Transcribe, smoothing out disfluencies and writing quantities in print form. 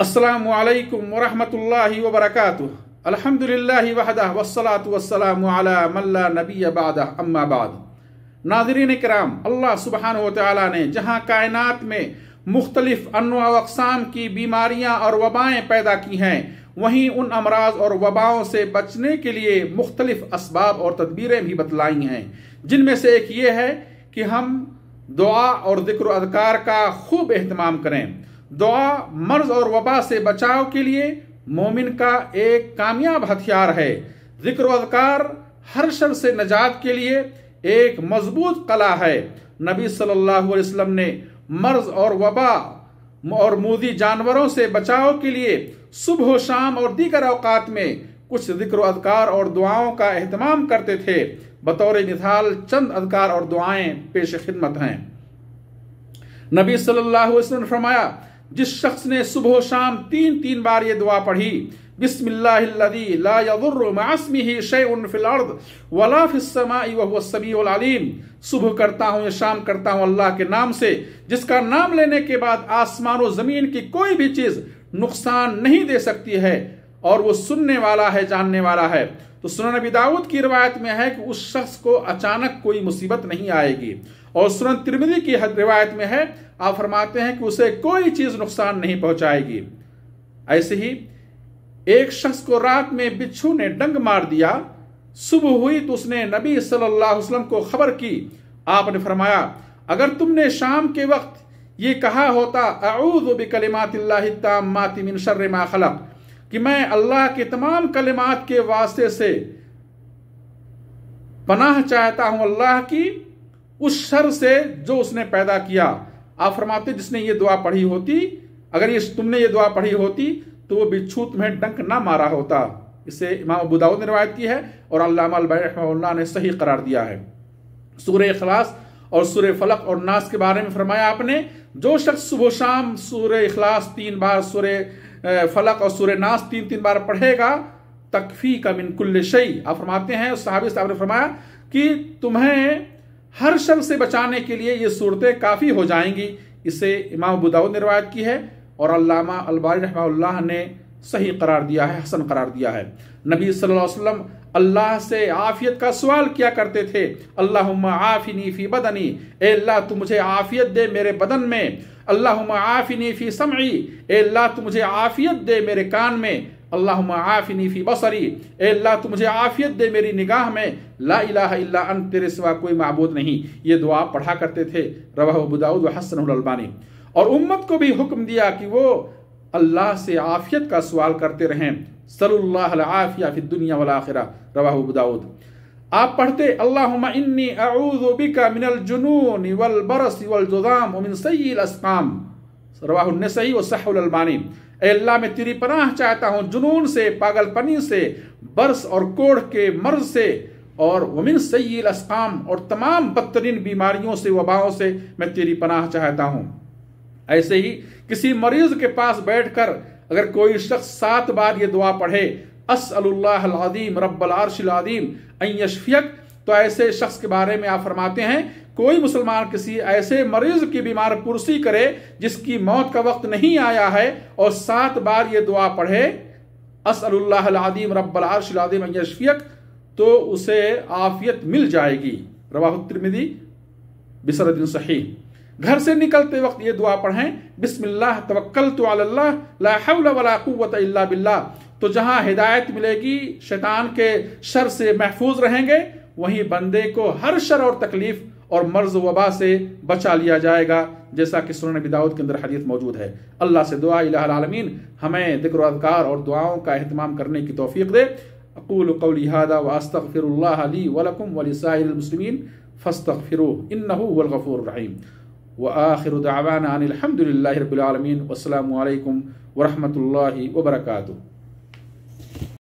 السلام علیکم ورحمۃ اللہ وبرکاتہ۔ الحمدللہ وحدہ والصلاة والسلام علی من لا نبی بعدہ، اما بعد۔ ناظرین کرام، اللہ سبحانہ وتعالی نے جہاں کائنات میں مختلف انواع و اقسام کی بیماریاں اور وبائیں پیدا کی ہیں، وہیں ان امراض اور وباؤں سے بچنے کے لیے مختلف اسباب اور تدبیریں بھی بتلائی ہیں، جن میں سے ایک یہ ہے کہ ہم دعا اور ذکر و اذکار کا خوب اہتمام کریں۔ دعا مرض اور وبا سے بچاؤ کے لیے مومن کا ایک کامیاب ہتھیار ہے۔ ذکر و اذکار ہر شر سے نجات کے لیے ایک مضبوط قلعہ ہے۔ نبی صلی اللہ علیہ وسلم نے مرض اور وبا اور موذی جانوروں سے بچاؤ کے لیے صبح و شام اور دیگر اوقات میں کچھ ذکر و اذکار اور دعاؤں کا اہتمام کرتے تھے۔ بطور مثال چند اذکار اور دعائیں پیش خدمت ہیں۔ نبی صلی اللہ علیہ وسلم نے فرمایا، جس شخص نے صبح و شام تین بار یہ دعا پڑھی، بسم اللہ الذی لا یضر مع اسمہ شیء فی الارض ولا فی السماء وهو السمیع العلیم، صبح کرتا ہوں یا شام کرتا ہوں اللہ کے نام سے، جس کا نام لینے کے بعد آسمان و زمین کی کوئی بھی چیز نقصان نہیں دے سکتی ہے، اور وہ سننے والا ہے، جاننے والا ہے۔ تو سنن ابی داؤد کی روایت میں ہے کہ اس شخص کو اچانک کوئی مصیبت نہیں آئے گی، اور سنن ترمذی کی روایت میں ہے، آپ فرماتے ہیں کہ اسے کوئی چیز نقصان نہیں پہنچائے گی۔ ایسے ہی ایک شخص کو رات میں بچھو نے ڈنگ مار دیا، صبح ہوئی تو اس نے نبی صلی اللہ علیہ وسلم کو خبر کی۔ آپ نے فرمایا، اگر تم نے شام کے وقت یہ کہا ہوتا، اعوذ بکلمات اللہ التامات من شر ما خلق، کہ میں اللہ کے تمام کلمات کے واسطے سے پناہ چاہتا ہوں اللہ کی اس شر سے جو اس نے پیدا کیا۔ آپ فرماتے جس نے یہ دعا پڑھی ہوتی، اگر تم نے یہ دعا پڑھی ہوتی تو وہ بچھو تمہیں ڈنک نہ مارا ہوتا۔ اسے امام ابو داؤد نے روایت کی ہے اور علامہ البانی رحمہ اللہ نے صحیح قرار دیا ہے۔ سورہ اخلاص اور سورہ فلق اور ناس کے بارے میں فرمایا آپ نے، جو شخص صبح و شام سورہ اخلاص 3 بار، سورہ فلق اور سورہ ناس 3 بار پڑھے گا، تکفیک من کل شیء، آپ فرماتے ہیں صحابی صاحب نے فرمایا کہ تمہیں ہر شر سے بچانے کے لیے یہ صورتیں کافی ہو جائیں گی۔ اسے امام ابو داؤد نے روایت کی ہے اور علامہ البانی رحمہ اللہ نے صحیح قرار دیا ہے، حسن قرار دیا ہے۔ نبی صلی اللہ علیہ وسلم اللہ سے عافیت کا سوال کیا کرتے تھے، اللہم عافنی فی بدنی، اے اللہ تو مجھے عافیت دے میرے بدن میں، اللہم عافنی فی سمعی، اے اللہ تو مجھے عافیت دے میرے کان میں، اللہم عافنی فی بصری، اے اللہ تو مجھے عافیت دے میری نگاہ میں، لا الہ الا انت، تیرے سوا کوئی معبود نہیں۔ یہ دعا پڑھا کرتے تھے، رواہ ابو داؤد وحسنہ الالبانی۔ اور امت کو بھی حکم دیا کہ وہ اللہ سے عافیت کا سوال کرتے رہیں، صلی اللہ العافیہ فی الدنیا والآخرہ، رواہ ابو داؤد۔ آپ پڑھتے، اللہم انی اعوذ بک من الجنون والبرص والجذام ومن سیء الاسقام، رواہ النسائی وصححہ الالبانی۔ اے اللہ میں تیری پناہ چاہتا ہوں جنون سے، پاگل پنی سے، برس اور کوڑھ کے مرض سے، اور ومن سیء الاسقام، اور تمام بدترین بیماریوں سے، وباؤں سے میں تیری پناہ چاہتا ہوں۔ ایسے ہی کسی مریض کے پاس بیٹھ کر اگر کوئی شخص 7 بار یہ دعا پڑھے، اسأل اللہ العظیم رب العرش العظیم ان یشفیک، تو ایسے شخص کے بارے میں آپ فرماتے ہیں، کوئی مسلمان کسی ایسے مریض کی بیمار پرسی کرے جس کی موت کا وقت نہیں آیا ہے، اور 7 بار یہ دعا پڑھے، اسأل اللہ العظیم رب العرش العظیم ان یشفیک، تو اسے عافیت مل جائے گی، رواہ الترمذی بسند صحیح۔ گھر سے نکلتے وقت یہ دعا پڑھیں، بسم اللہ توکلت علی اللہ لا حول ولا قوت الا باللہ، تو جہاں ہدایت ملے گی، شیطان کے شر سے محفوظ رہیں گے، وہیں بندے کو ہر شر اور تکلیف اور مرض و وبا سے بچا لیا جائے گا، جیسا کہ سنن ابی داؤد کے اندر حدیث موجود ہے۔ اللہ سے دعا الہ العالمین ہمیں ذکر و اذکار اور دعاؤں کا اہتمام کرنے کی توفیق دے۔ اقول قولی ھذا واستغفر اللہ لی ولکم ولسائر المسلمین فاستغفروہ انہ هو الغفور الرحیم، وآخر دعوانا ان الحمد للہ رب العالمین، والسلام علیکم ورحمۃ اللہ وبرکاتہ۔